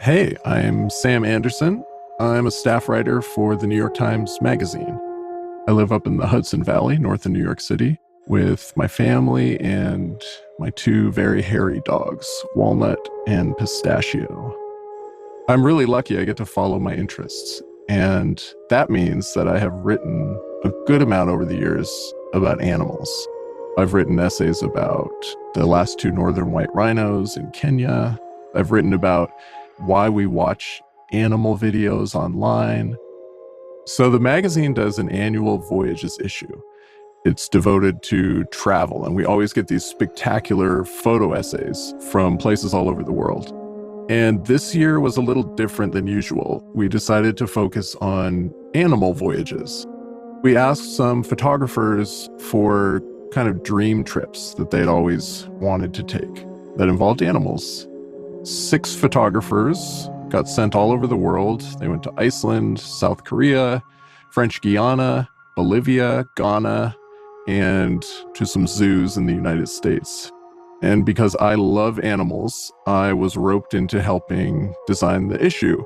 Hey, I'm Sam Anderson. I'm a staff writer for the New York Times Magazine. I live up in the Hudson Valley, north of New York City, with my family and my two very hairy dogs, Walnut and Pistachio. I'm really lucky I get to follow my interests, and that means that I have written a good amount over the years about animals. I've written essays about the last two northern white rhinos in Kenya. I've written about why we watch animal videos online. So the magazine does an annual Voyages issue. It's devoted to travel, and we always get these spectacular photo essays from places all over the world. And this year was a little different than usual. We decided to focus on animal voyages. We asked some photographers for kind of dream trips that they'd always wanted to take that involved animals. 6 photographers got sent all over the world. They went to Iceland, South Korea, French Guiana, Bolivia, Ghana, and to some zoos in the United States. And because I love animals, I was roped into helping design the issue.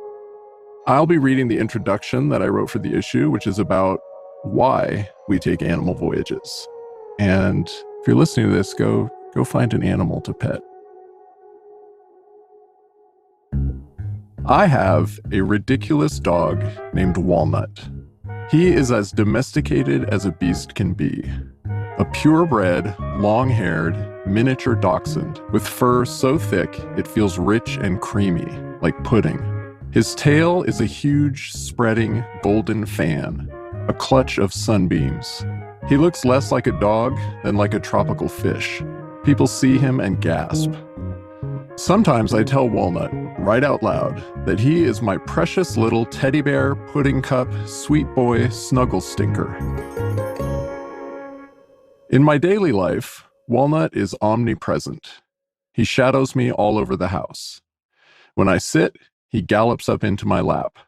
I'll be reading the introduction that I wrote for the issue, which is about why we take animal voyages. And if you're listening to this, go find an animal to pet. I have a ridiculous dog named Walnut. He is as domesticated as a beast can be. A purebred, long-haired, miniature dachshund with fur so thick it feels rich and creamy, like pudding. His tail is a huge, spreading, golden fan, a clutch of sunbeams. He looks less like a dog than like a tropical fish. People see him and gasp. Sometimes I tell Walnut, right out loud, that he is my precious little teddy bear, pudding cup, sweet boy, snuggle stinker. In my daily life, Walnut is omnipresent. He shadows me all over the house. When I sit, he gallops up into my lap.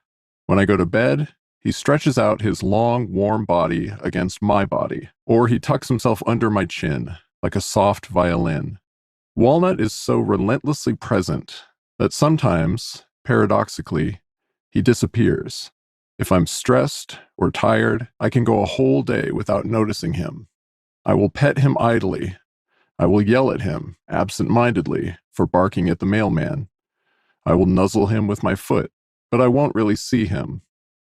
When I go to bed, he stretches out his long, warm body against my body, or he tucks himself under my chin like a soft violin. Walnut is so relentlessly present that sometimes, paradoxically, he disappears. If I'm stressed or tired, I can go a whole day without noticing him. I will pet him idly. I will yell at him, absent-mindedly, for barking at the mailman. I will nuzzle him with my foot, but I won't really see him.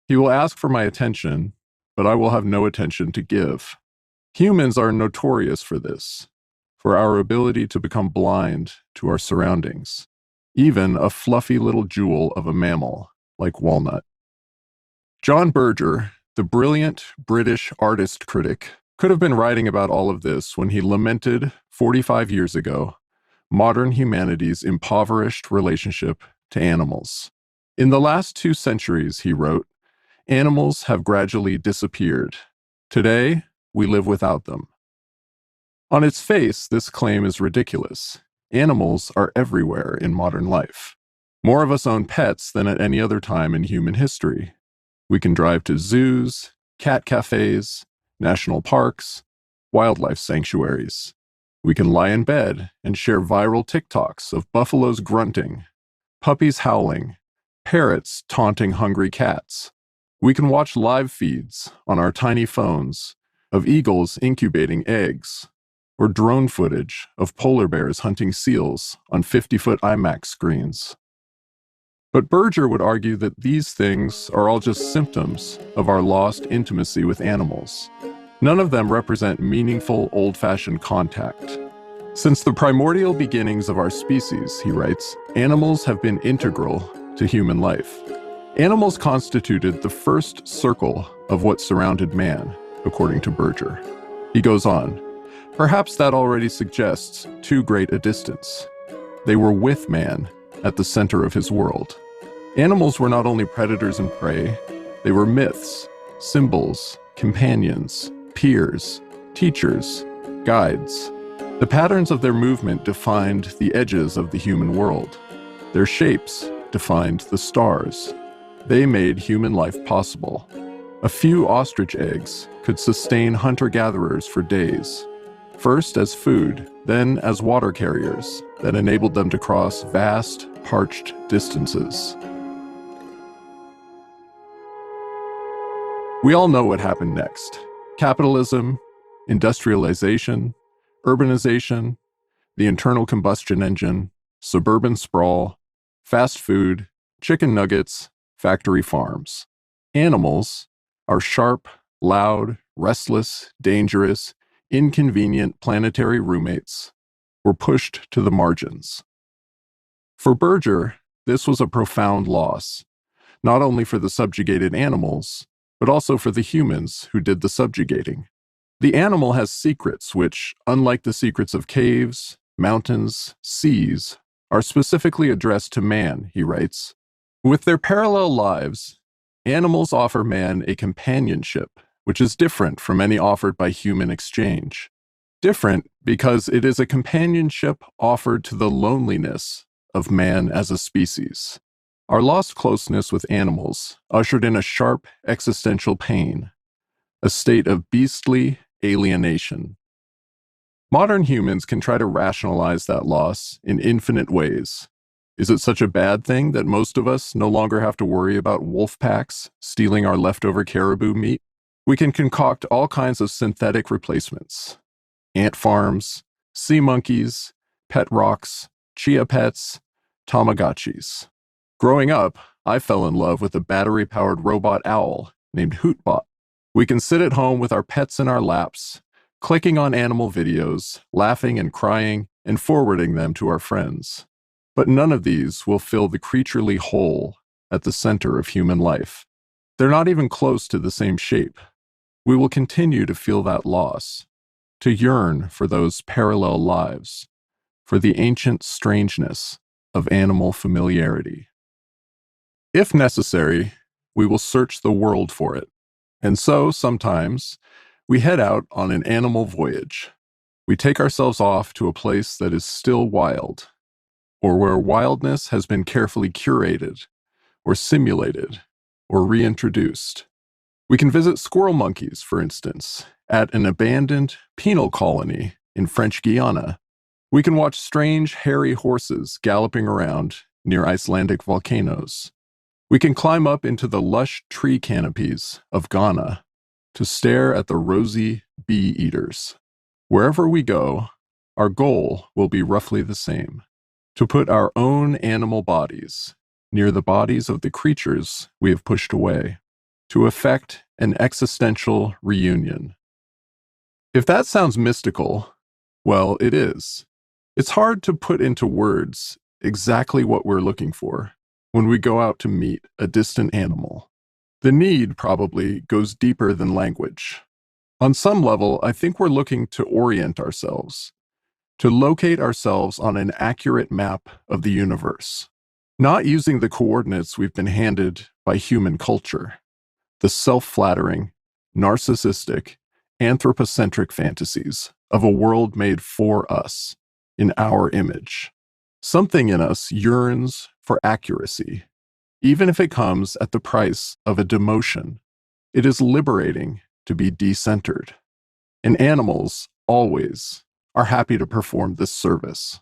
He will ask for my attention, but I will have no attention to give. Humans are notorious for this, for our ability to become blind to our surroundings, even a fluffy little jewel of a mammal like Walnut. John Berger, the brilliant British artist critic, could have been writing about all of this when he lamented 45 years ago modern humanity's impoverished relationship to animals. In the last 2 centuries, he wrote, animals have gradually disappeared. Today, we live without them. On its face, this claim is ridiculous. Animals are everywhere in modern life. More of us own pets than at any other time in human history. We can drive to zoos, cat cafes, national parks, wildlife sanctuaries. We can lie in bed and share viral TikToks of buffaloes grunting, puppies howling, parrots taunting hungry cats. We can watch live feeds on our tiny phones of eagles incubating eggs, or drone footage of polar bears hunting seals on 50-foot IMAX screens. But Berger would argue that these things are all just symptoms of our lost intimacy with animals. None of them represent meaningful, old-fashioned contact. Since the primordial beginnings of our species, he writes, animals have been integral to human life. Animals constituted the first circle of what surrounded man, according to Berger. He goes on, perhaps that already suggests too great a distance. They were with man at the center of his world. Animals were not only predators and prey, they were myths, symbols, companions, peers, teachers, guides. The patterns of their movement defined the edges of the human world. Their shapes defined the stars. They made human life possible. A few ostrich eggs could sustain hunter-gatherers for days, first as food, then as water carriers that enabled them to cross vast, parched distances. We all know what happened next. Capitalism, industrialization, urbanization, the internal combustion engine, suburban sprawl, fast food, chicken nuggets, factory farms. Animals, our sharp, loud, restless, dangerous, inconvenient planetary roommates, were pushed to the margins. For Berger, this was a profound loss, not only for the subjugated animals, but also for the humans who did the subjugating. The animal has secrets which, unlike the secrets of caves, mountains, seas, are specifically addressed to man, he writes. With their parallel lives, animals offer man a companionship which is different from any offered by human exchange. Different because it is a companionship offered to the loneliness of man as a species. Our lost closeness with animals ushered in a sharp existential pain, a state of beastly alienation. Modern humans can try to rationalize that loss in infinite ways. Is it such a bad thing that most of us no longer have to worry about wolf packs stealing our leftover caribou meat? We can concoct all kinds of synthetic replacements. Ant farms, sea monkeys, pet rocks, chia pets, Tamagotchis. Growing up, I fell in love with a battery-powered robot owl named Hootbot. We can sit at home with our pets in our laps, clicking on animal videos, laughing and crying, and forwarding them to our friends. But none of these will fill the creaturely hole at the center of human life. They're not even close to the same shape. We will continue to feel that loss, to yearn for those parallel lives, for the ancient strangeness of animal familiarity. If necessary, we will search the world for it. And so, sometimes, we head out on an animal voyage. We take ourselves off to a place that is still wild, or where wildness has been carefully curated, or simulated, or reintroduced. We can visit squirrel monkeys, for instance, at an abandoned penal colony in French Guiana. We can watch strange, hairy horses galloping around near Icelandic volcanoes. We can climb up into the lush tree canopies of Ghana to stare at the rosy bee-eaters. Wherever we go, our goal will be roughly the same: to put our own animal bodies near the bodies of the creatures we have pushed away, to effect an existential reunion. If that sounds mystical, well, it is. It's hard to put into words exactly what we're looking for when we go out to meet a distant animal. The need probably goes deeper than language. On some level, I think we're looking to orient ourselves, to locate ourselves on an accurate map of the universe, not using the coordinates we've been handed by human culture, the self-flattering, narcissistic, anthropocentric fantasies of a world made for us, in our image. Something in us yearns for accuracy, even if it comes at the price of a demotion. It is liberating to be decentered, and animals always are happy to perform this service.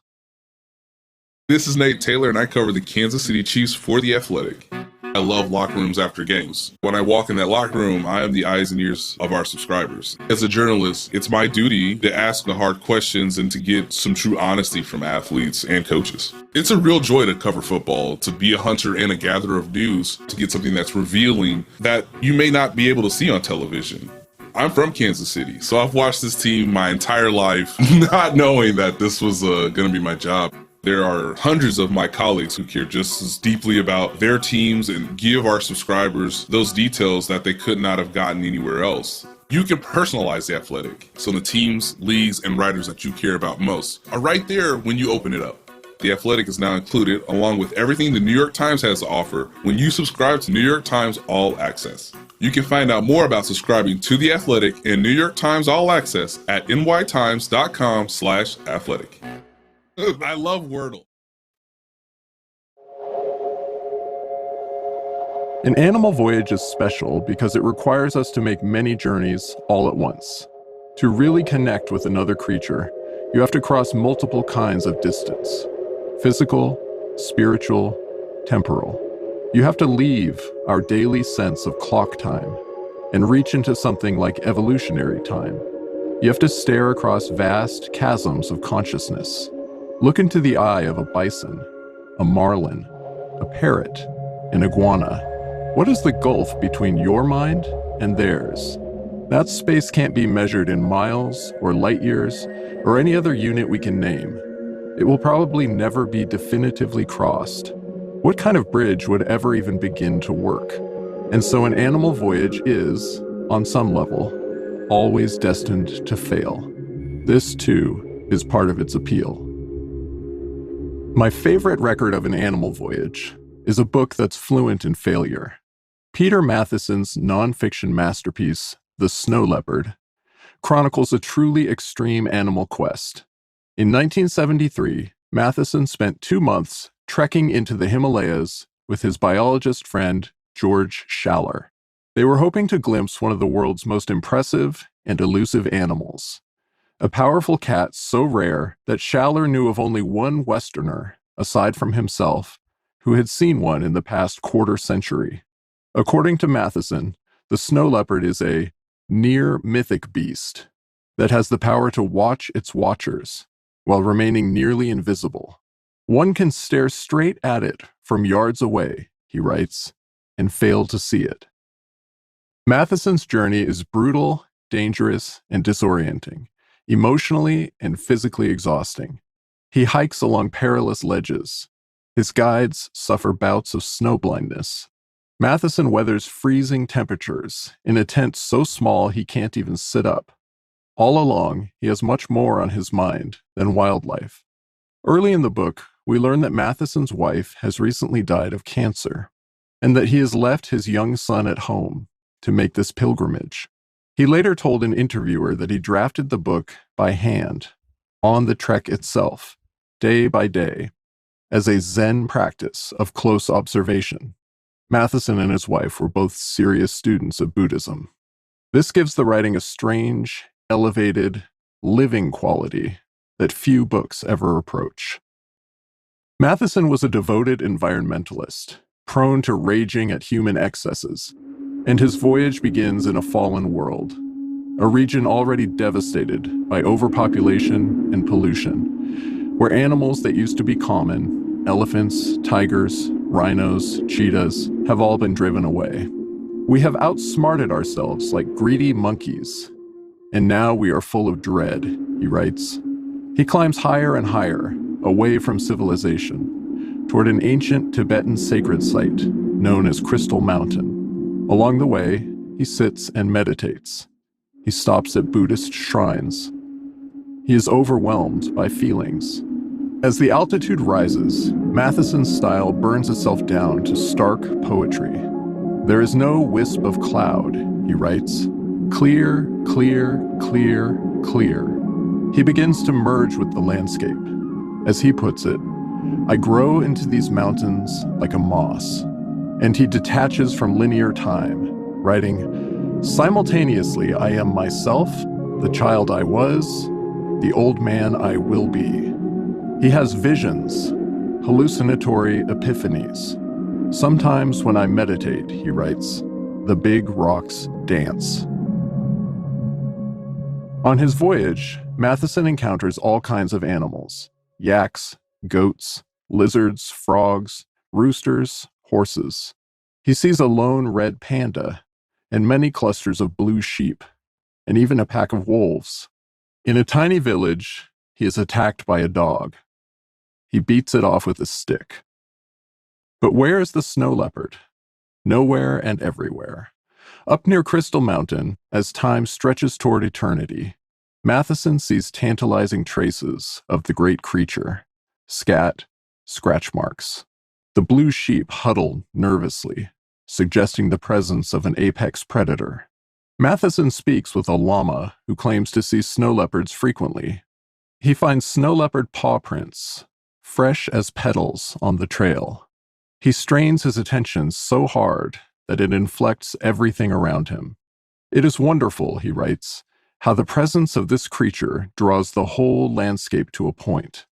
This is Nate Taylor, and I cover the Kansas City Chiefs for The Athletic. I love locker rooms after games. When I walk in that locker room, I am the eyes and ears of our subscribers. As a journalist, it's my duty to ask the hard questions and to get some true honesty from athletes and coaches. It's a real joy to cover football, to be a hunter and a gatherer of news, to get something that's revealing that you may not be able to see on television. I'm from Kansas City, so I've watched this team my entire life, not knowing that this was going to be my job. There are hundreds of my colleagues who care just as deeply about their teams and give our subscribers those details that they could not have gotten anywhere else. You can personalize The Athletic, so the teams, leagues, and writers that you care about most are right there when you open it up. The Athletic is now included, along with everything the New York Times has to offer, when you subscribe to New York Times All Access. You can find out more about subscribing to The Athletic and New York Times All Access at nytimes.com/athletic. I love Wordle. An animal voyage is special because it requires us to make many journeys all at once. To really connect with another creature, you have to cross multiple kinds of distance: physical, spiritual, temporal. You have to leave our daily sense of clock time and reach into something like evolutionary time. You have to stare across vast chasms of consciousness. Look into the eye of a bison, a marlin, a parrot, an iguana. What is the gulf between your mind and theirs? That space can't be measured in miles or light years or any other unit we can name. It will probably never be definitively crossed. What kind of bridge would ever even begin to work? And so an animal voyage is, on some level, always destined to fail. This, too, is part of its appeal. My favorite record of an animal voyage is a book that's fluent in failure. Peter Matheson's nonfiction masterpiece, The Snow Leopard, chronicles a truly extreme animal quest. In 1973, Matheson spent 2 months trekking into the Himalayas with his biologist friend, George Schaller. They were hoping to glimpse one of the world's most impressive and elusive animals, a powerful cat so rare that Schaller knew of only one Westerner, aside from himself, who had seen one in the past quarter century. According to Matheson, the snow leopard is a near-mythic beast that has the power to watch its watchers while remaining nearly invisible. One can stare straight at it from yards away, he writes, and fail to see it. Matheson's journey is brutal, dangerous, and disorienting, emotionally and physically exhausting. He hikes along perilous ledges. His guides suffer bouts of snow blindness. Matheson weathers freezing temperatures in a tent so small he can't even sit up. All along, he has much more on his mind than wildlife. Early in the book, we learn that Matheson's wife has recently died of cancer, and that he has left his young son at home to make this pilgrimage. He later told an interviewer that he drafted the book by hand, on the trek itself, day by day, as a Zen practice of close observation. Matheson and his wife were both serious students of Buddhism. This gives the writing a strange, elevated, living quality that few books ever approach. Matheson was a devoted environmentalist, prone to raging at human excesses, and his voyage begins in a fallen world, a region already devastated by overpopulation and pollution, where animals that used to be common, elephants, tigers, rhinos, cheetahs, have all been driven away. We have outsmarted ourselves like greedy monkeys, and now we are full of dread, he writes. He climbs higher and higher, away from civilization, toward an ancient Tibetan sacred site known as Crystal Mountain. Along the way, he sits and meditates. He stops at Buddhist shrines. He is overwhelmed by feelings. As the altitude rises, Matheson's style burns itself down to stark poetry. There is no wisp of cloud, he writes. Clear, clear, clear, clear. He begins to merge with the landscape. As he puts it, I grow into these mountains like a moss. And he detaches from linear time, writing, simultaneously I am myself, the child I was, the old man I will be. He has visions, hallucinatory epiphanies. Sometimes when I meditate, he writes, the big rocks dance. On his voyage, Matheson encounters all kinds of animals: yaks, goats, lizards, frogs, roosters, horses. He sees a lone red panda and many clusters of blue sheep, and even a pack of wolves. In a tiny village, he is attacked by a dog. He beats it off with a stick. But where is the snow leopard? Nowhere and everywhere. Up near Crystal Mountain, as time stretches toward eternity, Matheson sees tantalizing traces of the great creature: scat, scratch marks. The blue sheep huddle nervously, suggesting the presence of an apex predator. Matheson speaks with a llama who claims to see snow leopards frequently. He finds snow leopard paw prints, fresh as petals, on the trail. He strains his attention so hard that it inflects everything around him. It is wonderful, he writes, how the presence of this creature draws the whole landscape to a point.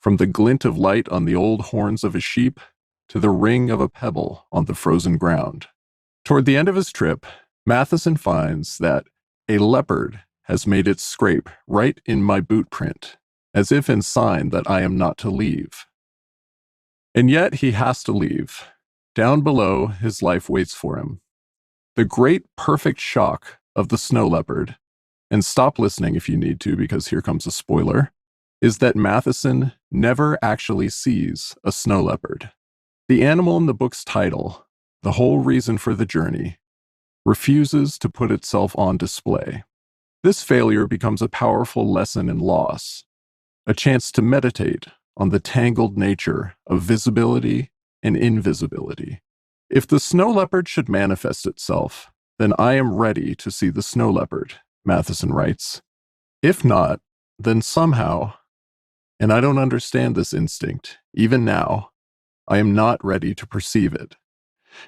from the glint of light on the old horns of a sheep to the ring of a pebble on the frozen ground. Toward the end of his trip, Matheson finds that a leopard has made its scrape right in my boot print, as if in sign that I am not to leave. And yet he has to leave. Down below, his life waits for him. The great perfect shock of the snow leopard, and stop listening if you need to because here comes a spoiler, is that Matheson never actually sees a snow leopard. The animal in the book's title, the whole reason for the journey, refuses to put itself on display. This failure becomes a powerful lesson in loss, a chance to meditate on the tangled nature of visibility and invisibility. If the snow leopard should manifest itself, then I am ready to see the snow leopard, Matheson writes. If not, then somehow, and I don't understand this instinct, even now, I am not ready to perceive it,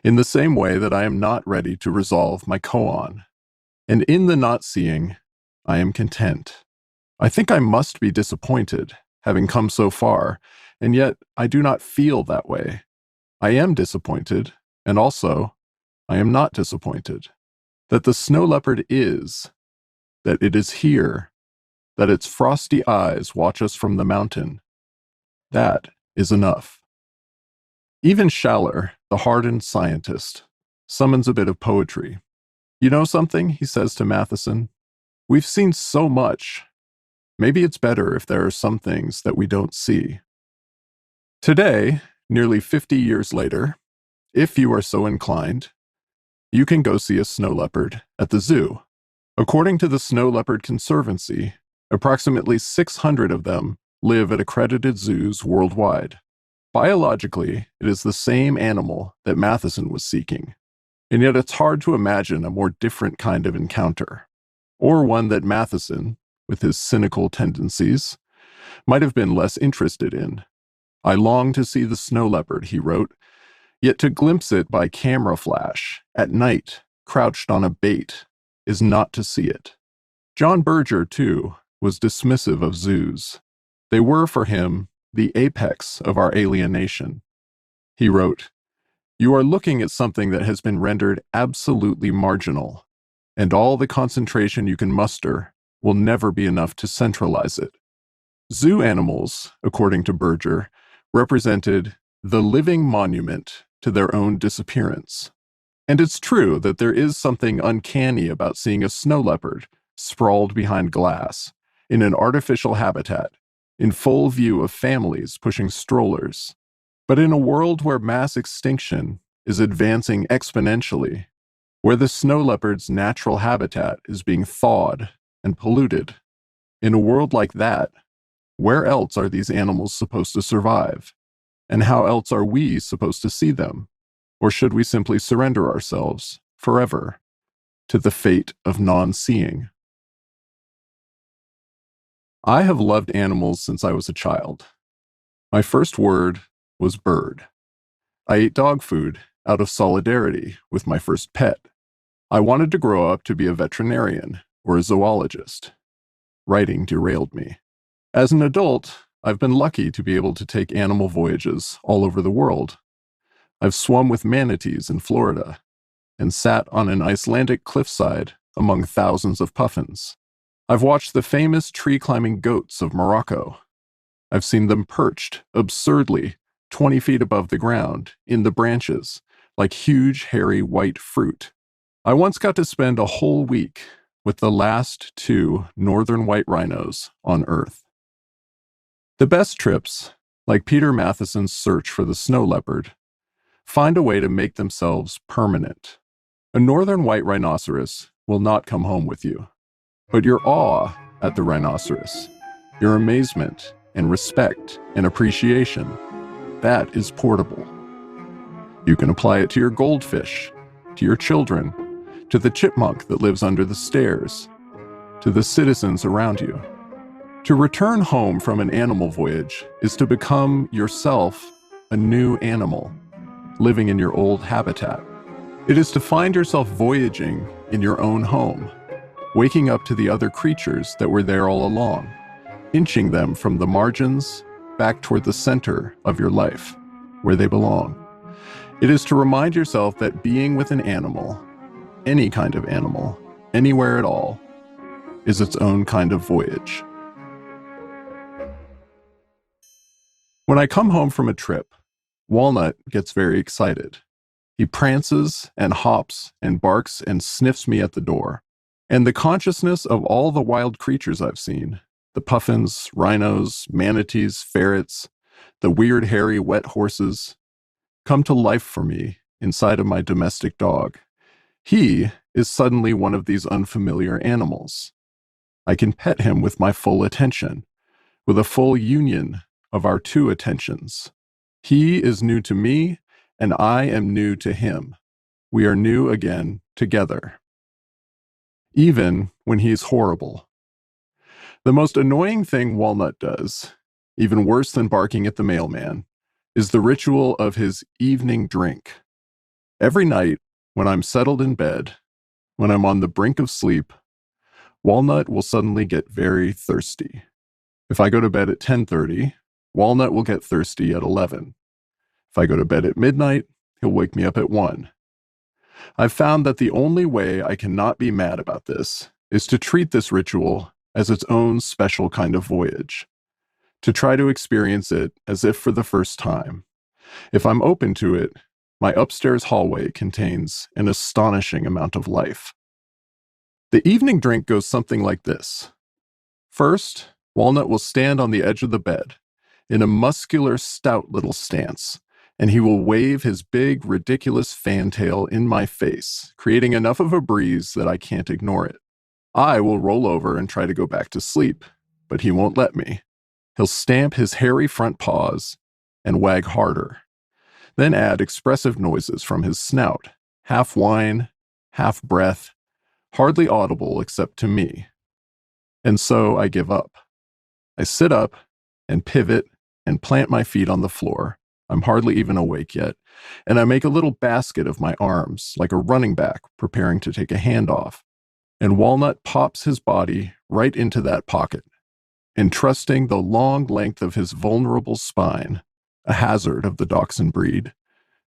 in the same way that I am not ready to resolve my koan. And in the not seeing, I am content. I think I must be disappointed, having come so far, and yet I do not feel that way. I am disappointed, and also, I am not disappointed. That the snow leopard is, that it is here, that its frosty eyes watch us from the mountain. That is enough. Even Schaller, the hardened scientist, summons a bit of poetry. You know something, he says to Matheson. We've seen so much. Maybe it's better if there are some things that we don't see. Today, nearly 50 years later, if you are so inclined, you can go see a snow leopard at the zoo. According to the Snow Leopard Conservancy, approximately 600 of them live at accredited zoos worldwide. Biologically, it is the same animal that Matheson was seeking, and yet it's hard to imagine a more different kind of encounter, or one that Matheson, with his cynical tendencies, might have been less interested in. I long to see the snow leopard, he wrote, yet to glimpse it by camera flash, at night, crouched on a bait, is not to see it. John Berger, too, was dismissive of zoos. They were, for him, the apex of our alienation. He wrote, "You are looking at something that has been rendered absolutely marginal, and all the concentration you can muster will never be enough to centralize it." Zoo animals, according to Berger, represented the living monument to their own disappearance. And it's true that there is something uncanny about seeing a snow leopard sprawled behind glass, in an artificial habitat, in full view of families pushing strollers. But in a world where mass extinction is advancing exponentially, where the snow leopard's natural habitat is being thawed and polluted, in a world like that, where else are these animals supposed to survive? And how else are we supposed to see them? Or should we simply surrender ourselves, forever, to the fate of non-seeing? I have loved animals since I was a child. My first word was bird. I ate dog food out of solidarity with my first pet. I wanted to grow up to be a veterinarian or a zoologist. Writing derailed me. As an adult, I've been lucky to be able to take animal voyages all over the world. I've swum with manatees in Florida and sat on an Icelandic cliffside among thousands of puffins. I've watched the famous tree-climbing goats of Morocco. I've seen them perched, absurdly, 20 feet above the ground, in the branches, like huge, hairy white fruit. I once got to spend a whole week with the last 2 northern white rhinos on Earth. The best trips, like Peter Matheson's search for the snow leopard, find a way to make themselves permanent. A northern white rhinoceros will not come home with you, but your awe at the rhinoceros, your amazement and respect and appreciation, that is portable. You can apply it to your goldfish, to your children, to the chipmunk that lives under the stairs, to the citizens around you. To return home from an animal voyage is to become yourself a new animal, living in your old habitat. It is to find yourself voyaging in your own home, waking up to the other creatures that were there all along, inching them from the margins back toward the center of your life, where they belong. It is to remind yourself that being with an animal, any kind of animal, anywhere at all, is its own kind of voyage. When I come home from a trip, Walnut gets very excited. He prances and hops and barks and sniffs me at the door. And the consciousness of all the wild creatures I've seen, the puffins, rhinos, manatees, ferrets, the weird hairy wet horses, come to life for me inside of my domestic dog. He is suddenly one of these unfamiliar animals. I can pet him with my full attention, with a full union of our two attentions. He is new to me, and I am new to him. We are new again together. Even when he is horrible. The most annoying thing Walnut does, even worse than barking at the mailman, is the ritual of his evening drink. Every night, when I'm settled in bed, when I'm on the brink of sleep, Walnut will suddenly get very thirsty. If I go to bed at 10:30, Walnut will get thirsty at 11. If I go to bed at midnight, he'll wake me up at 1. I've found that the only way I cannot be mad about this is to treat this ritual as its own special kind of voyage, to try to experience it as if for the first time. If I'm open to it, my upstairs hallway contains an astonishing amount of life. The evening drink goes something like this. First, Walnut will stand on the edge of the bed, in a muscular, stout little stance, and he will wave his big, ridiculous fantail in my face, creating enough of a breeze that I can't ignore it. I will roll over and try to go back to sleep, but he won't let me. He'll stamp his hairy front paws and wag harder, then add expressive noises from his snout, half whine, half breath, hardly audible except to me. And so I give up. I sit up and pivot and plant my feet on the floor. I'm hardly even awake yet, and I make a little basket of my arms, like a running back preparing to take a handoff. And Walnut pops his body right into that pocket, entrusting the long length of his vulnerable spine, a hazard of the dachshund breed,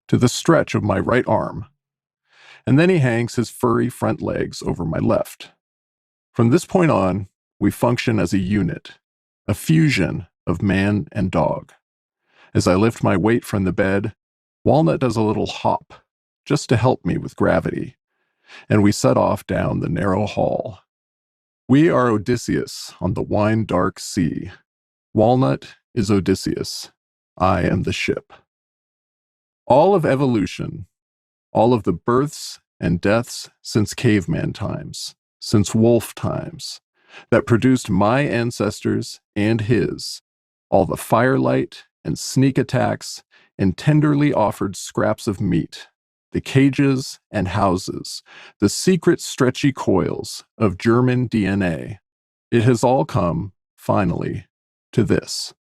to the stretch of my right arm. And then he hangs his furry front legs over my left. From this point on, we function as a unit, a fusion of man and dog. As I lift my weight from the bed, Walnut does a little hop, just to help me with gravity, and we set off down the narrow hall. We are Odysseus on the wine-dark sea. Walnut is Odysseus. I am the ship. All of evolution, all of the births and deaths since caveman times, since wolf times, that produced my ancestors and his, all the firelight and sneak attacks and tenderly offered scraps of meat, the cages and houses, the secret stretchy coils of German DNA. It has all come, finally, to this.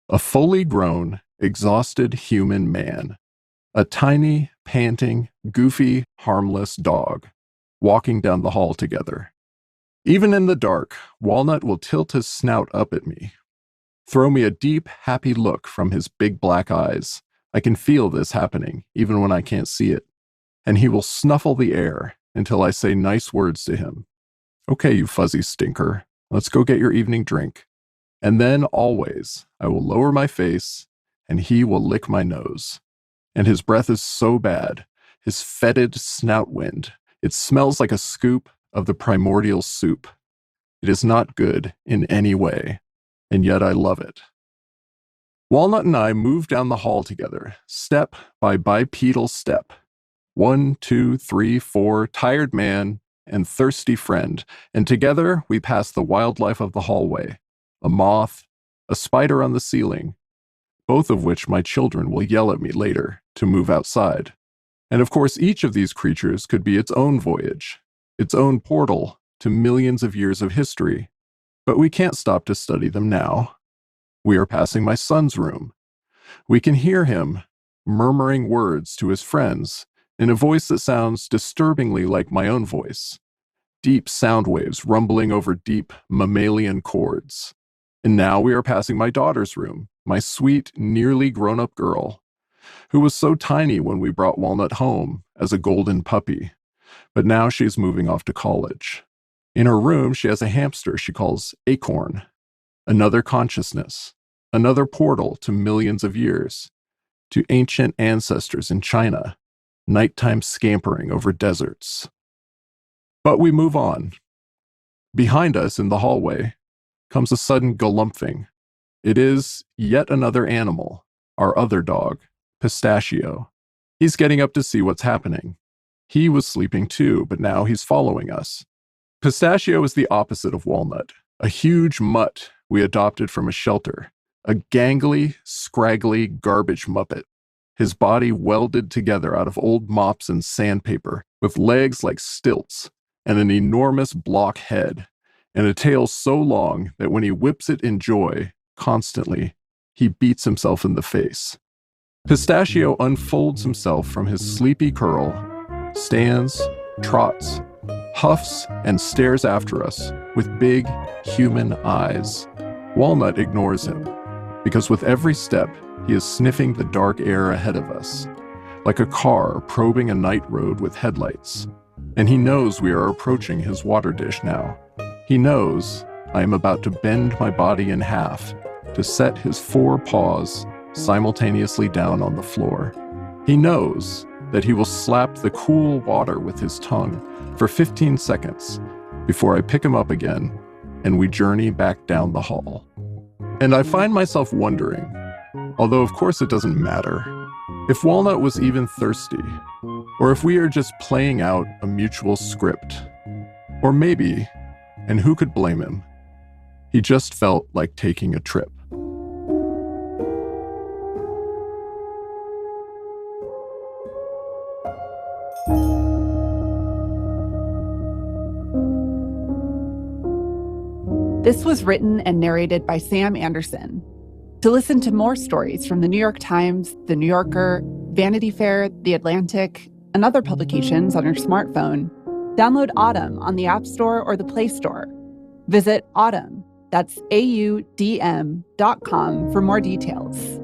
A fully grown, exhausted human man. A tiny, panting, goofy, harmless dog, walking down the hall together. Even in the dark, Walnut will tilt his snout up at me, throw me a deep, happy look from his big black eyes. I can feel this happening, even when I can't see it. And he will snuffle the air until I say nice words to him. Okay, you fuzzy stinker, let's go get your evening drink. And then, always, I will lower my face, and he will lick my nose. And his breath is so bad, his fetid snout wind, it smells like a scoop of the primordial soup. It is not good in any way, and yet I love it. Walnut and I move down the hall together, step by bipedal step. 1, 2, 3, 4, tired man and thirsty friend, and together we pass the wildlife of the hallway, a moth, a spider on the ceiling, both of which my children will yell at me later to move outside. And of course, each of these creatures could be its own voyage, its own portal to millions of years of history. But we can't stop to study them now. We are passing my son's room. We can hear him murmuring words to his friends in a voice that sounds disturbingly like my own voice. Deep sound waves rumbling over deep mammalian chords. And now we are passing my daughter's room, my sweet, nearly grown-up girl, who was so tiny when we brought Walnut home as a golden puppy, but now she's moving off to college. In her room, she has a hamster she calls Acorn, another consciousness, another portal to millions of years, to ancient ancestors in China, nighttime scampering over deserts. But we move on. Behind us in the hallway comes a sudden galumphing. It is yet another animal, our other dog, Pistachio. He's getting up to see what's happening. He was sleeping too, but now he's following us. Pistachio is the opposite of Walnut, a huge mutt we adopted from a shelter, a gangly, scraggly garbage muppet. His body welded together out of old mops and sandpaper, with legs like stilts, and an enormous block head, and a tail so long that when he whips it in joy, constantly, he beats himself in the face. Pistachio unfolds himself from his sleepy curl, stands, trots, huffs, and stares after us with big, human eyes. Walnut ignores him, because with every step, he is sniffing the dark air ahead of us, like a car probing a night road with headlights. And he knows we are approaching his water dish now. He knows I am about to bend my body in half to set his 4 paws simultaneously down on the floor. He knows that he will slap the cool water with his tongue for 15 seconds before I pick him up again and we journey back down the hall. And I find myself wondering, although of course it doesn't matter, if Walnut was even thirsty, or if we are just playing out a mutual script. Or maybe, and who could blame him, he just felt like taking a trip. This was written and narrated by Sam Anderson. To listen to more stories from the New York Times, The New Yorker, Vanity Fair, The Atlantic, and other publications on your smartphone, download Audm on the App Store or the Play Store. Visit Audm, that's AUDM.com for more details.